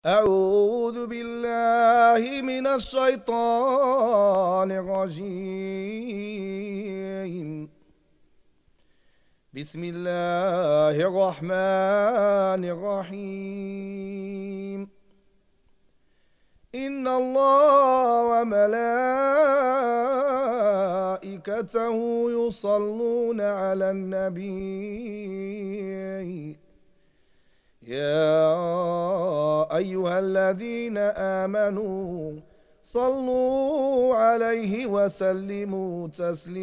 أعوذ بالله من الشيطان الرجيم. بسم الله الرحمن الرحيم. إن الله وملائكته يصلون على النبي يا أيها الذين آمنوا صلوا عليه وسلموا تسليما.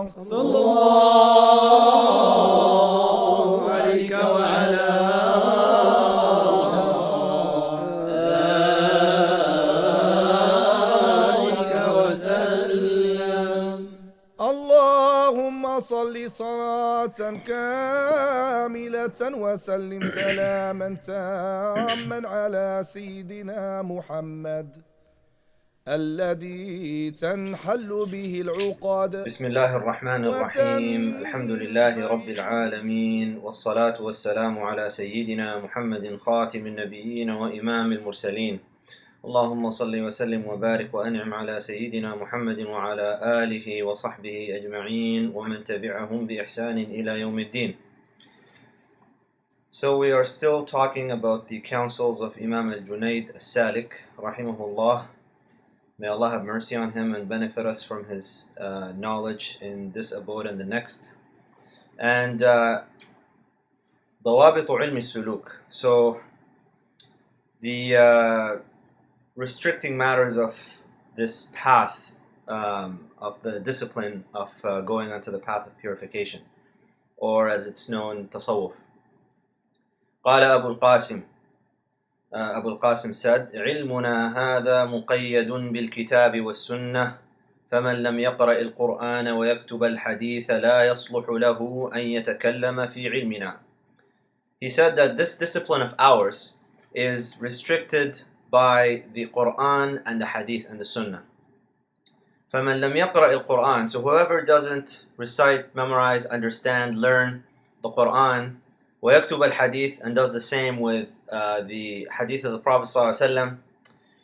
صلى الله عليك وعلى آلك وسلم. اللهم صل صلاة كاملة وسلم سلاما تاما على سيدنا محمد الذي تنحل به العقد. بسم الله الرحمن الرحيم. الحمد لله رب العالمين، والصلاة والسلام على سيدنا محمد خاتم النبيين وإمام المرسلين. اللهم صل وسلم وبارك وأنعم على سيدنا محمد وعلى آله وصحبه أجمعين ومن تبعهم بإحسان إلى يوم الدين. So we are still talking about the counsels of Imam al-Junayd al-Salik, rahimahullah. May Allah have mercy on him and benefit us from his knowledge in this abode and the next. And ضوابط علم السلوك. So the restricting matters of this path, of the discipline of going onto the path of purification, or as it's known, tasawwuf. قال Abu al-Qasim said, علمنا هذا مقيد بالكتاب والسنة فمن لم يقرأ القرآن ويكتب الحديث لا يصلح له أن يتكلم في علمنا. He said that this discipline of ours is restricted by the Quran and the Hadith and the Sunnah. فَمَنْ لَمْ يَقْرَأِ الْقُرْآنِ. So whoever doesn't recite, memorize, understand, learn the Quran, وَيَكْتُبَ الْحَدِيث, and does the same with the Hadith of the Prophet ﷺ,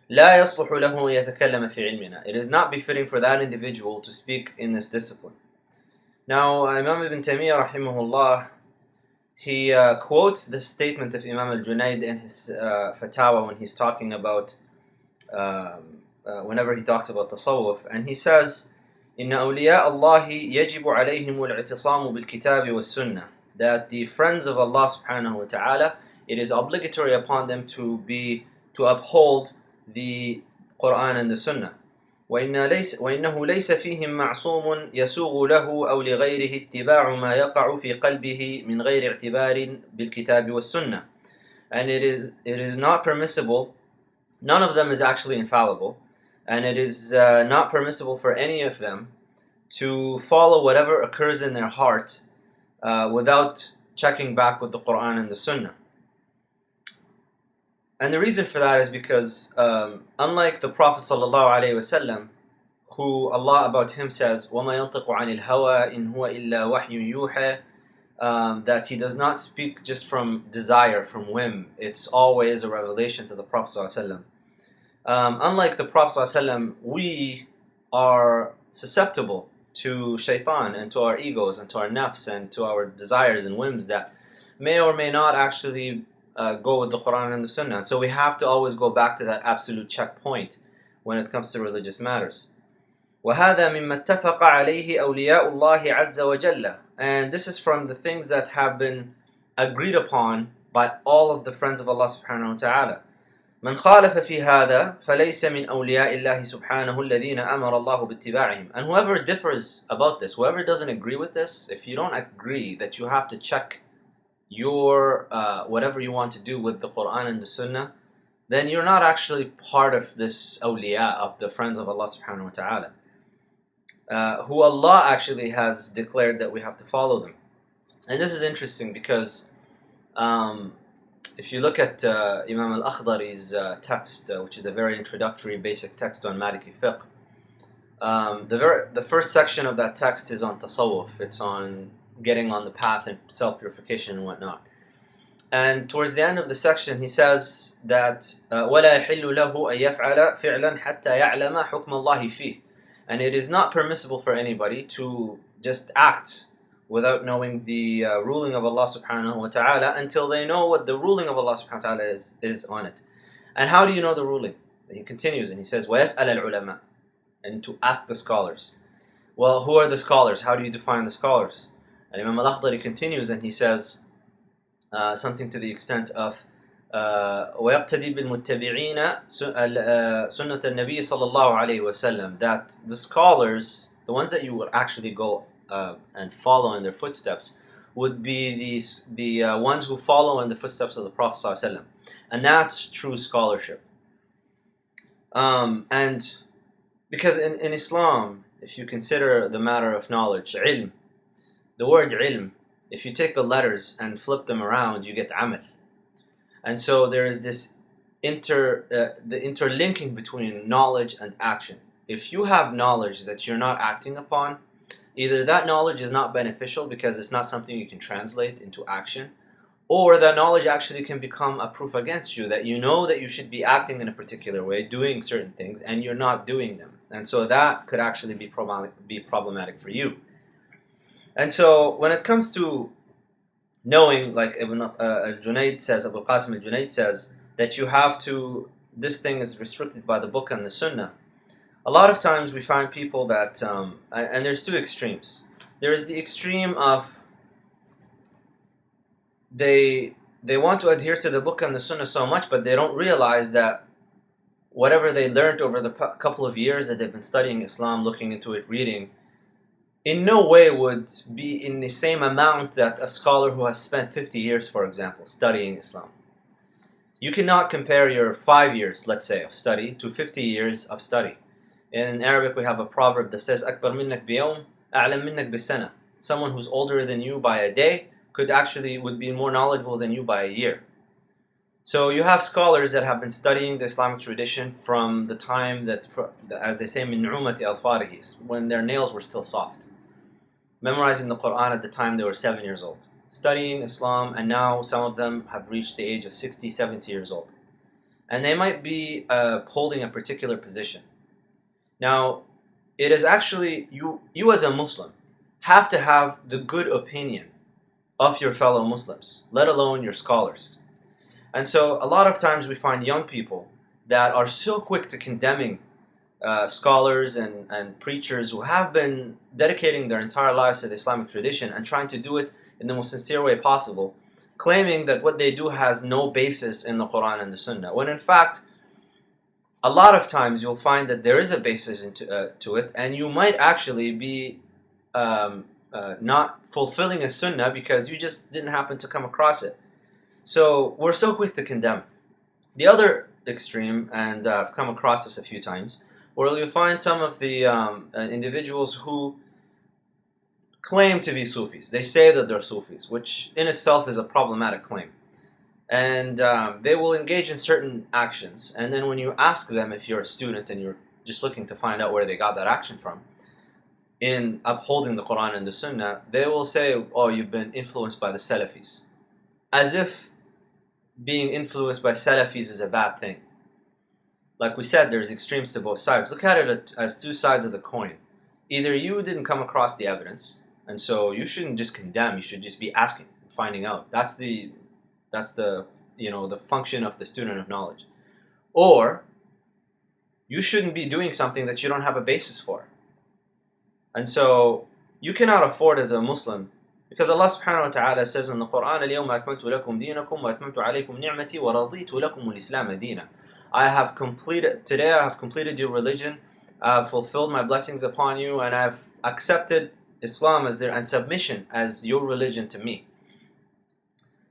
لَا يَصْلُحُ لَهُ يَتَكَلَّمَ فِي عِلْمِنَا. It is not befitting for that individual to speak in this discipline. Now, Imam Ibn Taymiyyah rahimahullah, he quotes this statement of Imam al-Junayd in his fatawa when he's talking about, whenever he talks about tasawwuf, and he says, إِنَّ أَوْلِيَاءَ اللَّهِ يَجِبُ عَلَيْهِمُ الْاعْتِصَامُ بِالْكِتَابِ وَالسُّنَّةِ. That the friends of Allah subhanahu wa ta'ala, it is obligatory upon them to uphold the Quran and the Sunnah. وإنه ليس فيهم معصوم يسوغ له أو لغيره اتباع ما يقع في قلبه من غير اعتبار بالكتاب والسنة. And it is not permissible, none of them is actually infallible, and it is not permissible for any of them to follow whatever occurs in their heart without checking back with the Quran and the Sunnah. And the reason for that is because unlike the Prophet ﷺ, who Allah about him says, وَمَا يَنْطِقُ عَنِ الْهَوَىٰ إِنْ هُوَ إِلَّا وَحْيٌ يُوحَىٰ, that he does not speak just from desire, from whim. It's always a revelation to the Prophet ﷺ. Unlike the Prophet ﷺ, we are susceptible to shaitan and to our egos and to our nafs and to our desires and whims that may or may not actually go with the Quran and the Sunnah. And so we have to always go back to that absolute checkpoint when it comes to religious matters. وَهَذَا مِمَّا اتَّفَقَ عَلَيْهِ أَوْلِيَاءُ اللَّهِ عَزَّ وَجَلَّ. And this is from the things that have been agreed upon by all of the friends of Allah subhanahu wa ta'ala. مَنْ خَالَفَ فِي هَذَا فَلَيْسَ مِنْ أَوْلِيَاءِ اللَّهِ سُبْحَانَهُ الَّذِينَ أَمَرَ اللَّهُ بِاتِّبَاعِهِمْ. And whoever differs about this, whoever doesn't agree with this, if you don't agree that you have to check your whatever you want to do with the Quran and the Sunnah, then you're not actually part of this awliya, of the friends of Allah subhanahu wa ta'ala, who Allah actually has declared that we have to follow them. And this is interesting because if you look at Imam al-Akhdari's text, which is a very introductory basic text on Maliki fiqh, the first section of that text is on tasawwuf. It's on getting on the path and self-purification and whatnot. And towards the end of the section, he says that وَلَا يَحِلُّ لَهُ أَن يَفْعَلَ فِعْلًا حَتَّى يَعْلَمَ حُكْمَ اللَّهِ فِيهِ. And it is not permissible for anybody to just act without knowing the ruling of Allah subhanahu wa ta'ala until they know what the ruling of Allah subhanahu wa ta'ala is on it. And how do you know the ruling? He continues and he says, وَيَسْأَلَ الْعُلَمَاء, and to ask the scholars. Well, who are the scholars? How do you define the scholars? And Imam al-Akhdari continues and he says something to the extent of وَيَقْتَدِي بِالْمُتَّبِعِينَ سُنَّةَ النَّبِيِّ صَلَّى اللَّهُ عَلَيْهِ وَسَلَّمَ, that the scholars, the ones that you would actually go and follow in their footsteps, would be the ones who follow in the footsteps of the Prophet ﷺ. And that's true scholarship. And because in Islam, if you consider the matter of knowledge, ilm, the word ilm, if you take the letters and flip them around, you get amal. And so there is this the interlinking between knowledge and action. If you have knowledge that you're not acting upon, either that knowledge is not beneficial because it's not something you can translate into action, or that knowledge actually can become a proof against you, that you know that you should be acting in a particular way, doing certain things, and you're not doing them. And so that could actually be problematic for you. And so when it comes to knowing, like Ibn Junayd says, Abu Qasim al-Junayd says, that you have to, this thing is restricted by the book and the sunnah. A lot of times we find people that, and there's two extremes. There is the extreme of they want to adhere to the book and the sunnah so much, but they don't realize that whatever they learned over the couple of years that they've been studying Islam, looking into it, reading, in no way would be in the same amount that a scholar who has spent 50 years, for example, studying Islam. You cannot compare your 5 years, let's say, of study to 50 years of study. In Arabic, we have a proverb that says, أكبر منك بيوم أعلم منك بسنة. Someone who's older than you by a day would be more knowledgeable than you by a year. So you have scholars that have been studying the Islamic tradition from the time that, as they say, min nu'umati al-farihis, when their nails were still soft. Memorizing the Quran at the time they were 7 years old. Studying Islam, and now some of them have reached the age of 60, 70 years old. And they might be holding a particular position. Now, it is actually, you as a Muslim have to have the good opinion of your fellow Muslims, let alone your scholars. And so a lot of times we find young people that are so quick to condemning scholars and preachers who have been dedicating their entire lives to the Islamic tradition and trying to do it in the most sincere way possible, claiming that what they do has no basis in the Quran and the Sunnah, when in fact, a lot of times you'll find that there is a basis to it, and you might actually be not fulfilling a Sunnah because you just didn't happen to come across it. So we're so quick to condemn. The other extreme, and I've come across this a few times, where you find some of the individuals who claim to be Sufis. They say that they're Sufis, which in itself is a problematic claim. And they will engage in certain actions. And then when you ask them, if you're a student and you're just looking to find out where they got that action from, in upholding the Quran and the Sunnah, they will say, oh, you've been influenced by the Salafis. As if being influenced by Salafis is a bad thing. Like we said, there's extremes to both sides. Look at it as two sides of the coin. Either you didn't come across the evidence, and so you shouldn't just condemn, you should just be asking, finding out. That's the the function of the student of knowledge. Or you shouldn't be doing something that you don't have a basis for. And so you cannot afford as a Muslim, because Allah subhanahu wa ta'ala says in the Quran, اليوم أكملت لكم دينكم وأتممت عليكم نعمتي ورضيت لكم الإسلام دينا. Today I have completed your religion, I have fulfilled my blessings upon you, and I have accepted Islam and submission as your religion to me.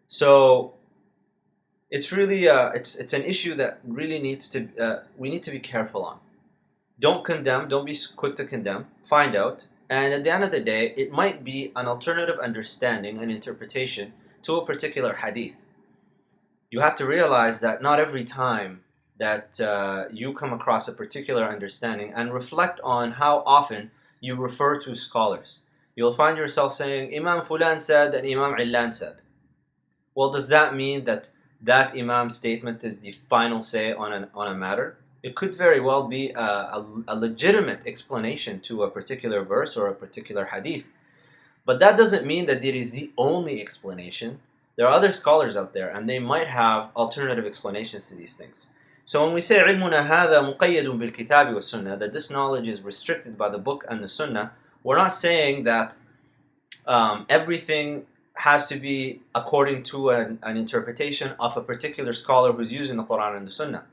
So it's really it's an issue that really we need to be careful on. Don't condemn, don't be quick to condemn, find out, and at the end of the day, it might be an alternative understanding and interpretation to a particular hadith. You have to realize that not every time that you come across a particular understanding, and reflect on how often you refer to scholars. You'll find yourself saying, Imam Fulan said and Imam Illan said. Well, does that mean that that Imam's statement is the final say on a matter? It could very well be a legitimate explanation to a particular verse or a particular hadith. But that doesn't mean that it is the only explanation. There are other scholars out there, and they might have alternative explanations to these things. So when we say علمنا هذا مقيد بالكتاب والسنة, that this knowledge is restricted by the book and the sunnah, we're not saying that everything has to be according to an interpretation of a particular scholar who's using the Quran and the Sunnah.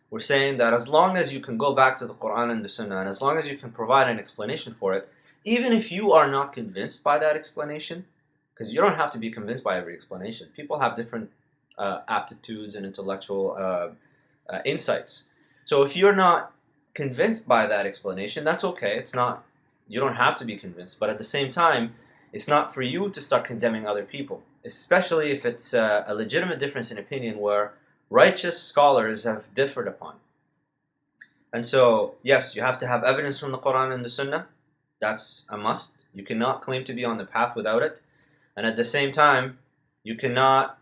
We're saying that as long as you can go back to the Quran and the Sunnah, and as long as you can provide an explanation for it, even if you are not convinced by that explanation, because you don't have to be convinced by every explanation. People have different aptitudes and intellectual insights. So if you're not convinced by that explanation, that's okay. You don't have to be convinced, but at the same time, it's not for you to start condemning other people, especially if it's a legitimate difference in opinion where righteous scholars have differed upon. And so, yes, you have to have evidence from the Quran and the Sunnah. That's a must. You cannot claim to be on the path without it. And at the same time, you cannot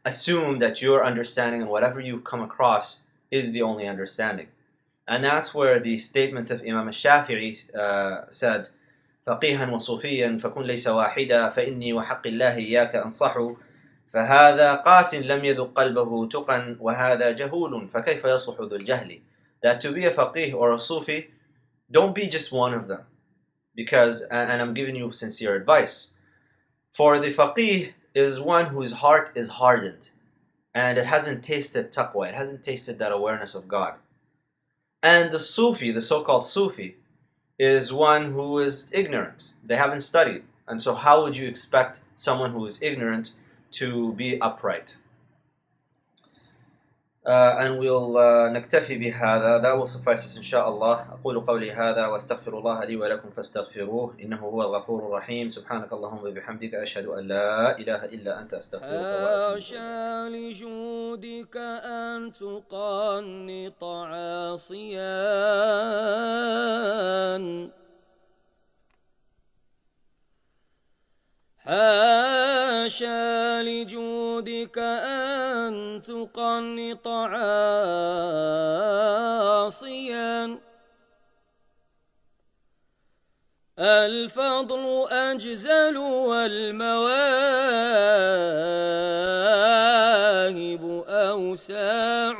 assume that your understanding and whatever you come across is the only understanding. And that's where the statement of Imam al-Shafi'i said, فقيها وصوفيا فكن ليس واحدا فإني وحق الله إياك أنصح فهذا قاس لم يذق قلبه تقا وهذا جهول فكيف يصح ذو الجهل. That to be a faqih or a Sufi, don't be just one of them. Because, and I'm giving you sincere advice, for the faqih is one whose heart is hardened and it hasn't tasted taqwa, it hasn't tasted that awareness of God. And the Sufi, the so-called Sufi, is one who is ignorant. They haven't studied. And so how would you expect someone who is ignorant to be upright? And we'll نكتفي بهذا. That will suffice us إن شاء الله. أقول قولي هذا وأستغفر الله لي ولكم فاستغفروه إنه هو الغفور الرحيم. سبحانك اللهم وبحمدك أشهد أن لا إله إلا أنت أستغفرك وأتوب إليك. حاشا لجودك أن تقنط عاصيا حاشا لجودك أن تقنط عاصيا الفضل أجزل والمواهب أوسع